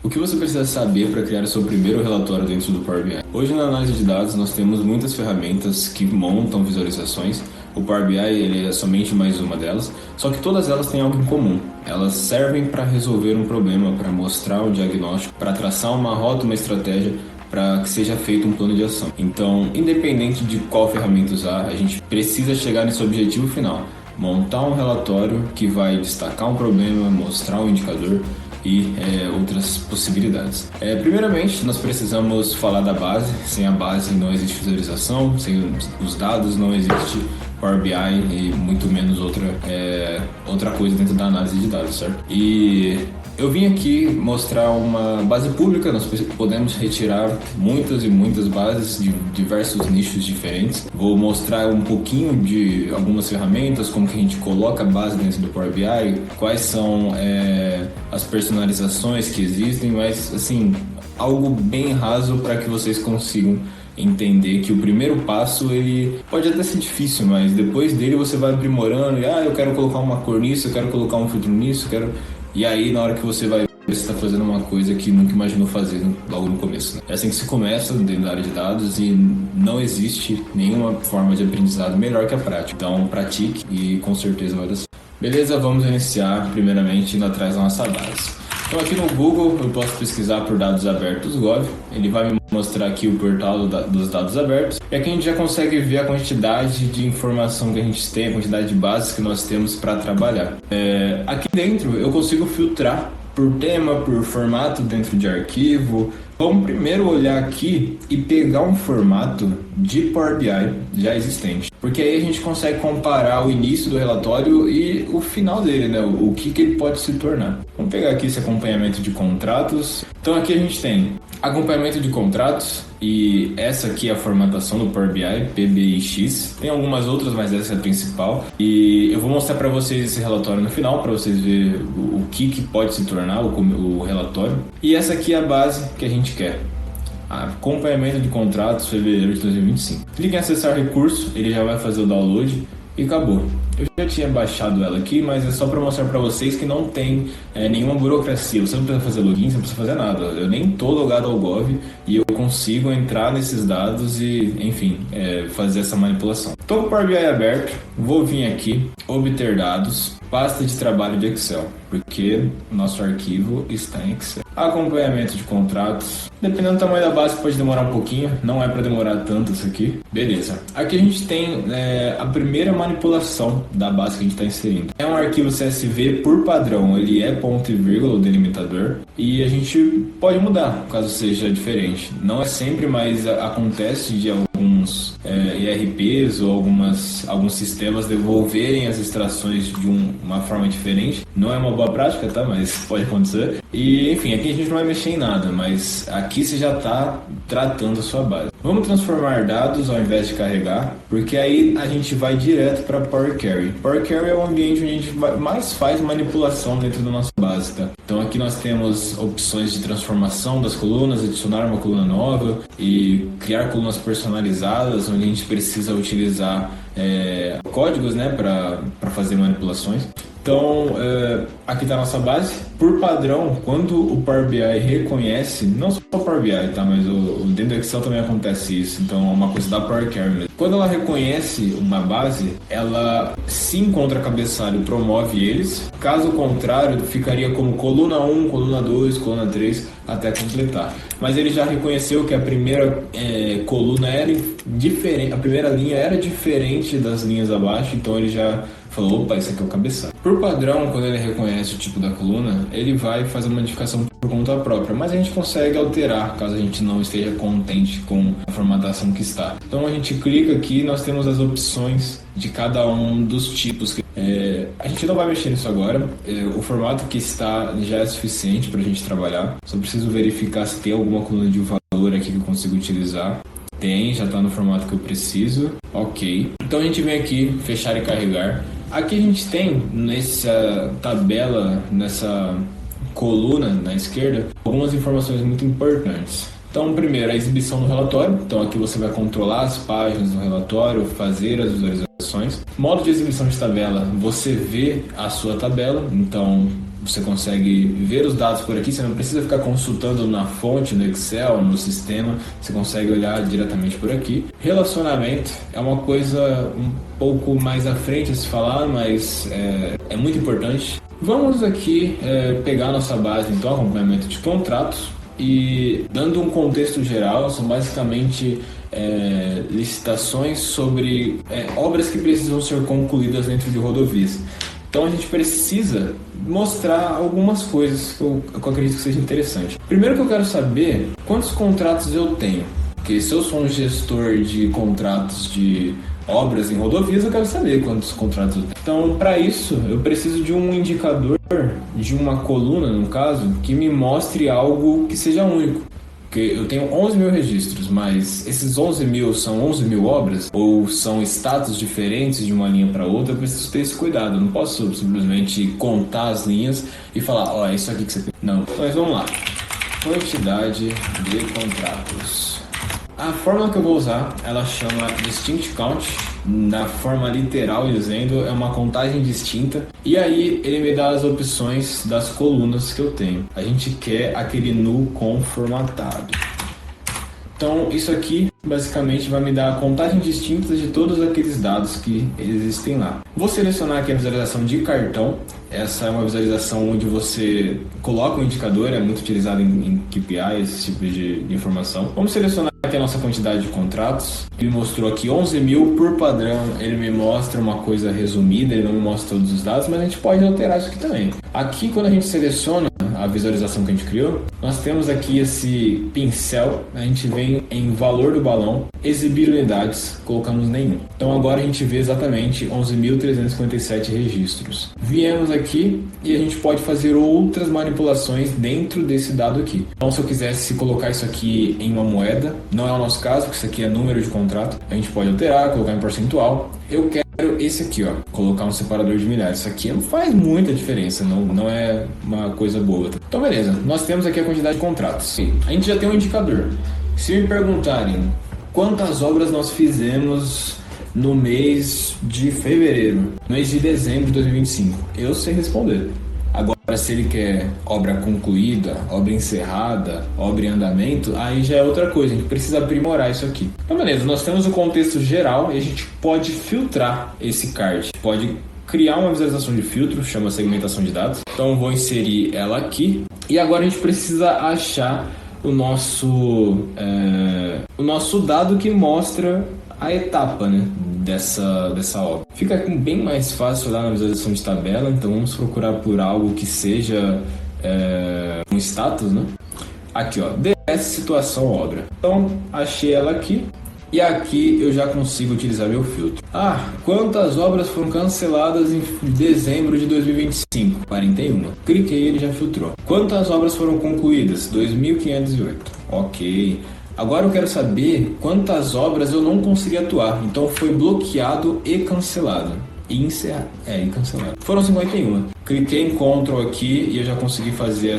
O que você precisa saber para criar o seu primeiro relatório dentro do Power BI? Hoje na análise de dados nós temos muitas ferramentas que montam visualizações. O Power BI ele é somente mais uma delas, só que todas elas têm algo em comum. Elas servem para resolver um problema, para mostrar um diagnóstico, para traçar uma rota, uma estratégia, para que seja feito um plano de ação. Então, independente de qual ferramenta usar, a gente precisa chegar nesse objetivo final. Montar um relatório que vai destacar um problema, mostrar um indicador e outras possibilidades. Primeiramente, nós precisamos falar da base. Sem a base não existe visualização, sem os dados não existe Power BI e muito menos outra coisa dentro da análise de dados, certo? E eu vim aqui mostrar uma base pública. Nós podemos retirar muitas e muitas bases de diversos nichos diferentes. Vou mostrar um pouquinho de algumas ferramentas, como que a gente coloca a base dentro do Power BI, quais são as personalizações que existem, mas assim, algo bem raso para que vocês consigam entender que o primeiro passo ele pode até ser difícil, mas depois dele você vai aprimorando e eu quero colocar uma cor nisso, eu quero colocar um filtro nisso, e aí na hora que você vai ver, você está fazendo uma coisa que nunca imaginou fazer logo no começo, né? É assim que se começa dentro da área de dados e não existe nenhuma forma de aprendizado melhor que a prática. Então pratique e com certeza vai dar certo. Beleza, vamos iniciar primeiramente indo atrás da nossa base. Então aqui no Google eu posso pesquisar por dados abertos Gov, ele vai me mostrar aqui o portal dos dados abertos, e aqui a gente já consegue ver a quantidade de informação que a gente tem, a quantidade de bases que nós temos para trabalhar. Aqui dentro eu consigo filtrar por tema, por formato dentro de arquivo. Vamos primeiro olhar aqui e pegar um formato de Power BI já existente, porque aí a gente consegue comparar o início do relatório e o final dele, né? O que ele pode se tornar. Vamos pegar aqui esse acompanhamento de contratos. Então aqui a gente tem acompanhamento de contratos, e essa aqui é a formatação do Power BI, PBIX. Tem algumas outras, mas essa é a principal. E eu vou mostrar para vocês esse relatório no final, para vocês verem o que pode se tornar o relatório. E essa aqui é a base que a gente quer. Acompanhamento de contratos, fevereiro de 2025. Clique em acessar recurso, ele já vai fazer o download e acabou. Eu já tinha baixado ela aqui, mas é só para mostrar para vocês que não tem nenhuma burocracia. Você não precisa fazer login, você não precisa fazer nada. Eu nem estou logado ao Gov e eu consigo entrar nesses dados e, enfim, fazer essa manipulação. Estou com o Power BI aberto, vou vir aqui, obter dados, pasta de trabalho de Excel, porque nosso arquivo está em Excel. Acompanhamento de contratos. Dependendo do tamanho da base pode demorar um pouquinho, não é para demorar tanto isso aqui. Beleza. Aqui a gente tem a primeira manipulação da base que a gente está inserindo. É um arquivo CSV por padrão, ele é ponto e vírgula, o delimitador, e a gente pode mudar caso seja diferente. Não é sempre, mas acontece de alguns ERPs ou alguns sistemas devolverem as extrações de uma forma diferente. Não é uma boa prática, tá? Mas pode acontecer. E enfim, aqui a gente não vai mexer em nada, mas aqui você já está tratando a sua base. Vamos transformar dados ao invés de carregar, porque aí a gente vai direto para Power Query. Power Query é o ambiente onde a gente mais faz manipulação dentro da nossa base, tá? Então aqui nós temos opções de transformação das colunas, adicionar uma coluna nova e criar colunas personalizadas, onde a gente precisa utilizar códigos, né, para fazer manipulações. Então, aqui está a nossa base. Por padrão, quando o Power BI reconhece, não só o Power BI, tá, mas dentro do Excel também acontece isso, então é uma coisa da Power Query mesmo. Quando ela reconhece uma base, ela se encontra cabeçalho, promove eles. Caso contrário, ficaria como coluna 1, coluna 2, coluna 3, até completar. Mas ele já reconheceu que a primeira coluna era diferente, a primeira linha era diferente das linhas abaixo, então ele já falou, opa, esse aqui é o cabeçalho. Por padrão, quando ele reconhece o tipo da coluna, ele vai fazer uma modificação por conta própria, mas a gente consegue alterar caso a gente não esteja contente com a formatação que está. Então a gente clica aqui e nós temos as opções de cada um dos tipos. A gente não vai mexer nisso agora, o formato que está já é suficiente para a gente trabalhar, só preciso verificar se tem alguma coluna de valor aqui que eu consigo utilizar. Tem, já está no formato que eu preciso, ok. Então a gente vem aqui, fechar e carregar. Aqui a gente tem nessa tabela, nessa coluna na esquerda, algumas informações muito importantes. Então, primeiro, a exibição do relatório. Então, aqui você vai controlar as páginas do relatório, fazer as visualizações. Modo de exibição de tabela, você vê a sua tabela. Então, você consegue ver os dados por aqui, você não precisa ficar consultando na fonte, no Excel, no sistema, você consegue olhar diretamente por aqui. Relacionamento é uma coisa um pouco mais à frente a se falar, mas é muito importante. Vamos aqui pegar a nossa base, então, acompanhamento de contratos, e dando um contexto geral, são basicamente licitações sobre obras que precisam ser concluídas dentro de rodovias. Então a gente precisa mostrar algumas coisas que eu acredito que seja interessante. Primeiro que eu quero saber quantos contratos eu tenho, porque se eu sou um gestor de contratos de obras em rodovias, eu quero saber quantos contratos eu tenho. Então, para isso, eu preciso de um indicador, de uma coluna, no caso, que me mostre algo que seja único. Porque eu tenho 11 mil registros, mas esses 11 mil são 11 mil obras? Ou são status diferentes de uma linha para outra? Eu preciso ter esse cuidado. Eu não posso simplesmente contar as linhas e falar, ó, é isso aqui que você tem. Não. Mas vamos lá. Quantidade de contratos. A fórmula que eu vou usar, ela chama Distinct Count. Na forma literal dizendo, é uma contagem distinta. E aí ele me dá as opções das colunas que eu tenho. A gente quer aquele nu com formatado. Então isso aqui basicamente vai me dar a contagem distinta de todos aqueles dados que existem lá. Vou selecionar aqui a visualização de cartão. Essa é uma visualização onde você coloca um indicador, é muito utilizado em KPI, esse tipo de informação. Vamos selecionar aqui a nossa quantidade de contratos. Ele mostrou aqui 11 mil por padrão, ele me mostra uma coisa resumida, ele não me mostra todos os dados, mas a gente pode alterar isso aqui também. Aqui, quando a gente seleciona a visualização que a gente criou, nós temos aqui esse pincel, a gente vem em valor do balão, exibir unidades, colocamos nenhum. Então agora a gente vê exatamente 11.357 registros. Viemos aqui e a gente pode fazer outras manipulações dentro desse dado aqui. Então se eu quisesse colocar isso aqui em uma moeda, não é o nosso caso, porque isso aqui é número de contrato, a gente pode alterar, colocar em percentual. Eu quero esse aqui, ó, colocar um separador de milhares. Isso aqui não faz muita diferença, não é uma coisa boa. Então beleza, nós temos aqui a quantidade de contratos. A gente já tem um indicador. Se me perguntarem quantas obras nós fizemos no mês de fevereiro, no mês de dezembro de 2025, eu sei responder. Agora, se ele quer obra concluída, obra encerrada, obra em andamento, aí já é outra coisa, a gente precisa aprimorar isso aqui. Então beleza, nós temos o contexto geral e a gente pode filtrar esse card, pode criar uma visualização de filtro, chama segmentação de dados. Então eu vou inserir ela aqui e agora a gente precisa achar o nosso dado que mostra a etapa, né, dessa obra. Fica bem mais fácil lá na visualização de tabela, então vamos procurar por algo que seja um status, né? Aqui, ó, DS situação obra. Então achei ela aqui e aqui eu já consigo utilizar meu filtro. Quantas obras foram canceladas em dezembro de 2025? 41. Cliquei e ele já filtrou. Quantas obras foram concluídas? 2.508. Ok. Agora eu quero saber quantas obras eu não consegui atuar. Então foi bloqueado e cancelado. E encerrar. E cancelado. Foram 51. Cliquei em Ctrl aqui e eu já consegui fazer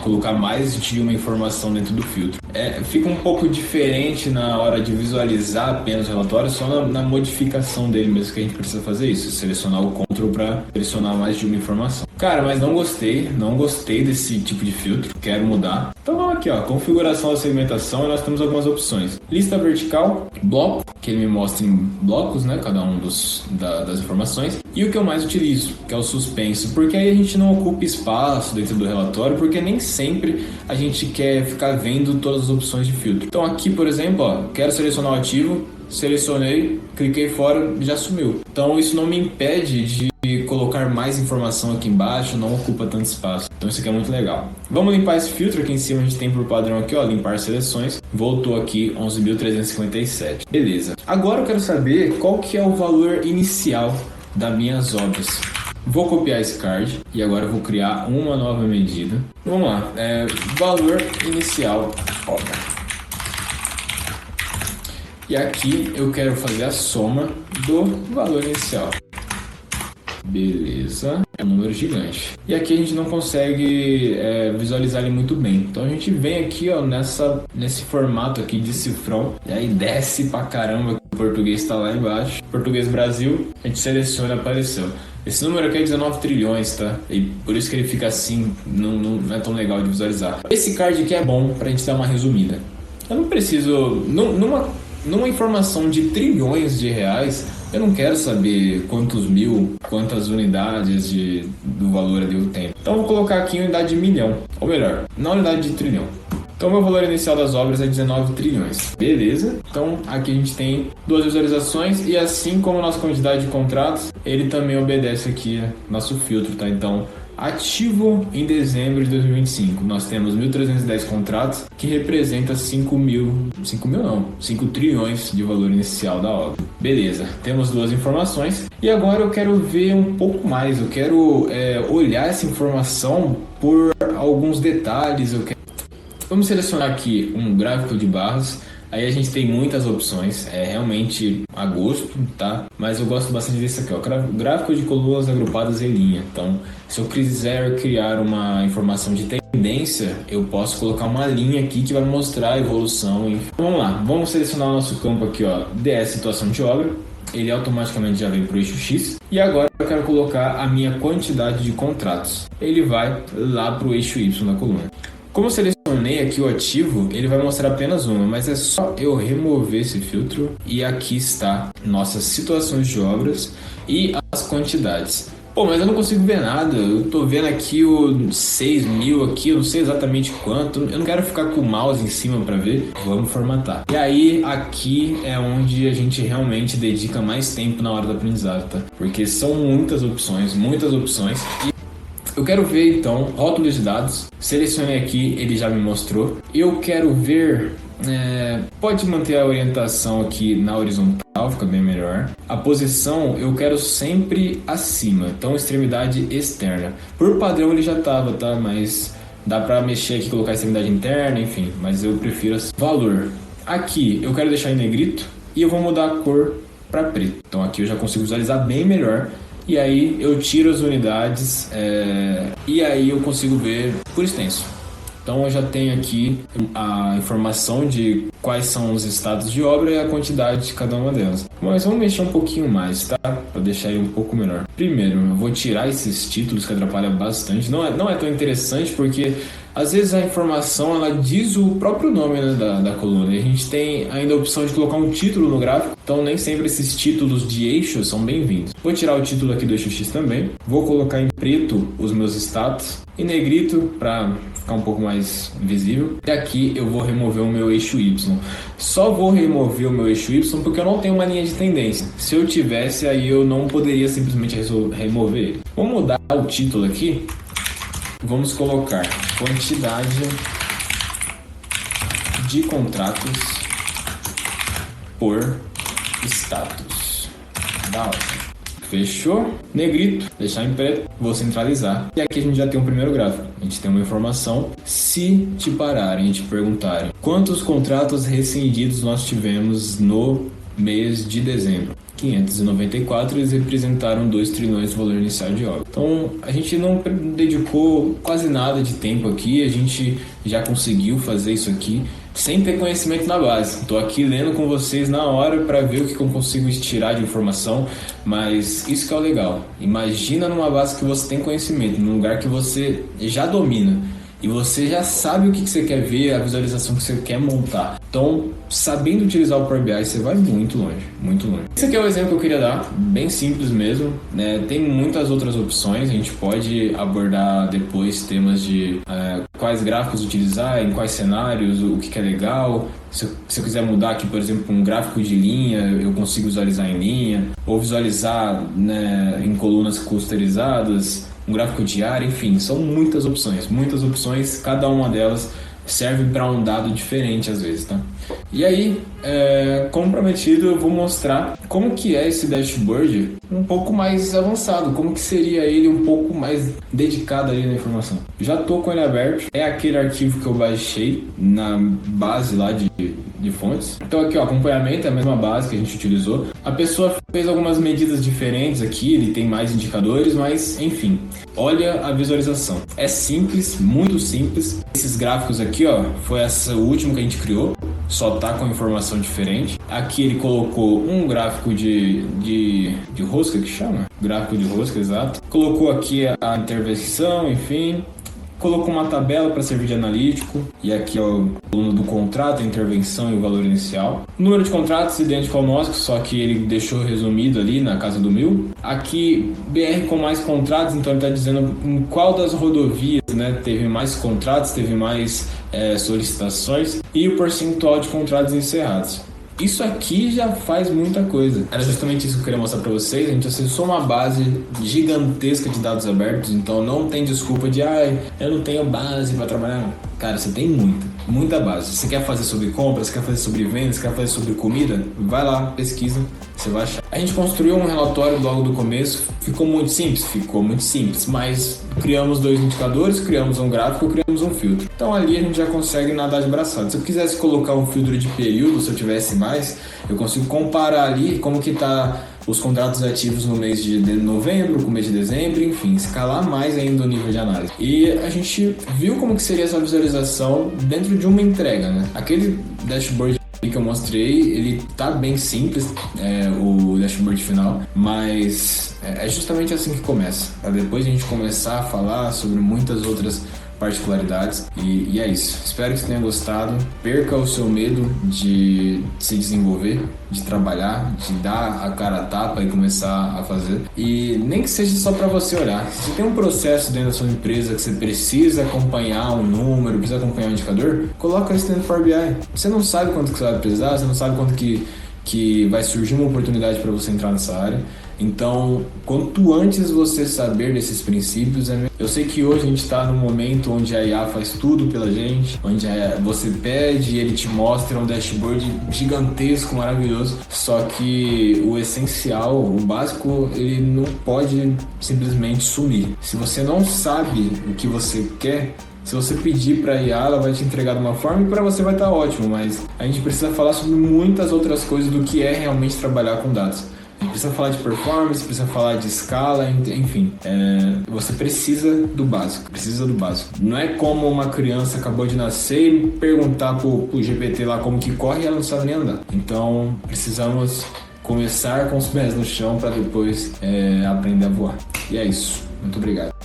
colocar mais de uma informação dentro do filtro. Fica um pouco diferente na hora de visualizar apenas o relatório, só na modificação dele mesmo que a gente precisa fazer isso. Selecionar o Ctrl para selecionar mais de uma informação. Cara, mas não gostei desse tipo de filtro, quero mudar. Então aqui, ó, configuração da segmentação e nós temos algumas opções. Lista vertical, bloco, que ele me mostra em blocos, né, cada um das informações. E o que eu mais utilizo, que é o suspenso, porque aí a gente não ocupa espaço dentro do relatório, porque nem sempre a gente quer ficar vendo todas as opções de filtro. Então aqui, por exemplo, ó, quero selecionar o ativo, selecionei, cliquei fora, já sumiu. Então isso não me impede de colocar mais informação aqui embaixo, não ocupa tanto espaço. Então isso aqui é muito legal. Vamos limpar esse filtro. Aqui em cima a gente tem por padrão aqui, ó, limpar seleções. Voltou aqui 11.357. Beleza. Agora eu quero saber qual que é o valor inicial das minhas obras. Vou copiar esse card e agora eu vou criar uma nova medida. Vamos lá, valor inicial obra. E aqui eu quero fazer a soma do valor inicial. Beleza, é um número gigante. E aqui a gente não consegue visualizar ele muito bem. Então a gente vem aqui, ó, nesse formato aqui de cifrão. E aí desce pra caramba. O português está lá embaixo. Português Brasil, a gente seleciona, apareceu. Esse número aqui é 19 trilhões, tá? E por isso que ele fica assim, não é tão legal de visualizar. Esse card aqui é bom pra gente dar uma resumida. Eu não preciso... Numa informação de trilhões de reais, eu não quero saber quantas unidades do valor ali eu tenho. Então eu vou colocar aqui em unidade de milhão, ou melhor, na unidade de trilhão. Então meu valor inicial das obras é 19 trilhões. Beleza? Então aqui a gente tem 2 visualizações e assim como a nossa quantidade de contratos, ele também obedece aqui nosso filtro, tá? Então, ativo em dezembro de 2025, nós temos 1.310 contratos, que representa 5 trilhões de valor inicial da obra. Beleza, temos 2 informações e agora eu quero ver um pouco mais, eu quero olhar essa informação por alguns detalhes. Vamos selecionar aqui um gráfico de barras. Aí a gente tem muitas opções, é realmente a gosto, tá? Mas eu gosto bastante desse aqui, ó, gráfico de colunas agrupadas em linha. Então, se eu quiser criar uma informação de tendência, eu posso colocar uma linha aqui que vai mostrar a evolução. Enfim. Vamos lá, vamos selecionar o nosso campo aqui, ó, DS situação de obra. Ele automaticamente já vem para o eixo X. E agora eu quero colocar a minha quantidade de contratos. Ele vai lá para o eixo Y da coluna. Como eu selecionei aqui o ativo, ele vai mostrar apenas uma, mas é só eu remover esse filtro e aqui está nossas situações de obras e as quantidades. Pô, mas eu não consigo ver nada, eu tô vendo aqui o 6.000 aqui, eu não sei exatamente quanto, eu não quero ficar com o mouse em cima para ver, vamos formatar. E aí aqui é onde a gente realmente dedica mais tempo na hora do aprendizado, tá? Porque são muitas opções e eu quero ver então rótulos de dados, selecionei aqui, ele já me mostrou. Eu quero ver, pode manter a orientação aqui na horizontal, fica bem melhor. A posição eu quero sempre acima, então extremidade externa. Por padrão ele já estava, tá? Mas dá para mexer aqui, colocar extremidade interna, enfim, mas eu prefiro assim. Valor, aqui eu quero deixar em negrito e eu vou mudar a cor para preto. Então aqui eu já consigo visualizar bem melhor. E aí eu tiro as unidades e aí eu consigo ver por extenso. Então eu já tenho aqui a informação de quais são os estados de obra e a quantidade de cada uma delas. Mas vamos mexer um pouquinho mais, tá? Para deixar ele um pouco melhor. Primeiro, eu vou tirar esses títulos que atrapalham bastante. Não é tão interessante porque às vezes a informação ela diz o próprio nome, né, da coluna. E a gente tem ainda a opção de colocar um título no gráfico. Então nem sempre esses títulos de eixo são bem-vindos. Vou tirar o título aqui do eixo X também. Vou colocar em preto os meus status. E negrito para ficar um pouco mais visível. E aqui eu vou remover o meu eixo Y. Só vou remover o meu eixo Y porque eu não tenho uma linha de tendência. Se eu tivesse, aí eu não poderia simplesmente remover ele. Vamos mudar o título aqui. Vamos colocar quantidade de contratos por status da ordem. Fechou? Negrito, deixar em preto, vou centralizar. E aqui a gente já tem um primeiro gráfico. A gente tem uma informação. Se te pararem e te perguntarem quantos contratos rescindidos nós tivemos no mês de dezembro, 594, eles representaram 2 trilhões de valor inicial de obra. Então, a gente não dedicou quase nada de tempo aqui, a gente já conseguiu fazer isso aqui sem ter conhecimento na base. Estou aqui lendo com vocês na hora para ver o que eu consigo tirar de informação, mas isso que é o legal. Imagina numa base que você tem conhecimento, num lugar que você já domina. E você já sabe o que você quer ver, a visualização que você quer montar. Então, sabendo utilizar o Power BI, você vai muito longe, muito longe. Esse aqui é o exemplo que eu queria dar, bem simples mesmo, né? Tem muitas outras opções, a gente pode abordar depois temas de quais gráficos utilizar, em quais cenários, o que é legal. Se eu quiser mudar aqui, por exemplo, um gráfico de linha, eu consigo visualizar em linha, ou visualizar, né, em colunas clusterizadas, um gráfico diário, enfim, são muitas opções, cada uma delas serve para um dado diferente às vezes, tá? E aí, como prometido, eu vou mostrar como que é esse dashboard um pouco mais avançado, como que seria ele um pouco mais dedicado ali na informação. Já tô com ele aberto, é aquele arquivo que eu baixei na base lá de fontes. Então aqui, ó, acompanhamento é a mesma base que a gente utilizou. A pessoa fez algumas medidas diferentes aqui, ele tem mais indicadores, mas enfim, olha a visualização. É simples, muito simples. Esses gráficos aqui, ó, foi o último que a gente criou. só tá com informação diferente. Aqui ele colocou um gráfico de rosca, que chama? Gráfico de rosca, exato. Colocou aqui a intervenção, enfim. Colocou uma tabela para servir de analítico, e aqui é o coluna do contrato, a intervenção e o valor inicial. O número de contratos idêntico ao nosso, só que ele deixou resumido ali na casa do 1000. Aqui, BR com mais contratos, então ele está dizendo em qual das rodovias, né, teve mais contratos, teve mais solicitações, e o percentual de contratos encerrados. Isso aqui já faz muita coisa. Era justamente isso que eu queria mostrar para vocês. A gente acessou uma base gigantesca de dados abertos, então não tem desculpa de eu não tenho base para trabalhar. Cara, você tem muita base. Você quer fazer sobre compras, você quer fazer sobre vendas, você quer fazer sobre comida? Vai lá, pesquisa, você vai achar. A gente construiu um relatório logo do começo. Ficou muito simples, mas criamos 2 indicadores, criamos um gráfico, criamos um filtro. Então ali a gente já consegue nadar de braçada. Se eu quisesse colocar um filtro de período, se eu tivesse mais, eu consigo comparar ali como que tá os contratos ativos no mês de novembro, com o mês de dezembro, enfim, escalar mais ainda o nível de análise. E a gente viu como que seria essa visualização dentro de uma entrega, né? Aquele dashboard que eu mostrei, ele tá bem simples, o dashboard final, mas é justamente assim que começa, para depois a gente começar a falar sobre muitas outras particularidades, e é isso. Espero que você tenha gostado. Perca o seu medo de se desenvolver, de trabalhar, de dar a cara a tapa e começar a fazer, e nem que seja só para você olhar. Se você tem um processo dentro da sua empresa que você precisa acompanhar um número, precisa acompanhar um indicador, coloca isso dentro do Power BI. Você não sabe quanto que você vai precisar, você não sabe quanto que vai surgir uma oportunidade para você entrar nessa área. Então, quanto antes você saber desses princípios, eu sei que hoje a gente está num momento onde a IA faz tudo pela gente, onde você pede e ele te mostra um dashboard gigantesco, maravilhoso, só que o essencial, o básico, ele não pode simplesmente sumir. Se você não sabe o que você quer, se você pedir para a IA, ela vai te entregar de uma forma e para você vai estar ótimo, mas a gente precisa falar sobre muitas outras coisas do que é realmente trabalhar com dados. A gente precisa falar de performance, precisa falar de escala, enfim. Você precisa do básico, Não é como uma criança acabou de nascer e perguntar pro GPT lá como que corre e ela não sabe nem andar. Então, precisamos começar com os pés no chão para depois aprender a voar. E é isso. Muito obrigado.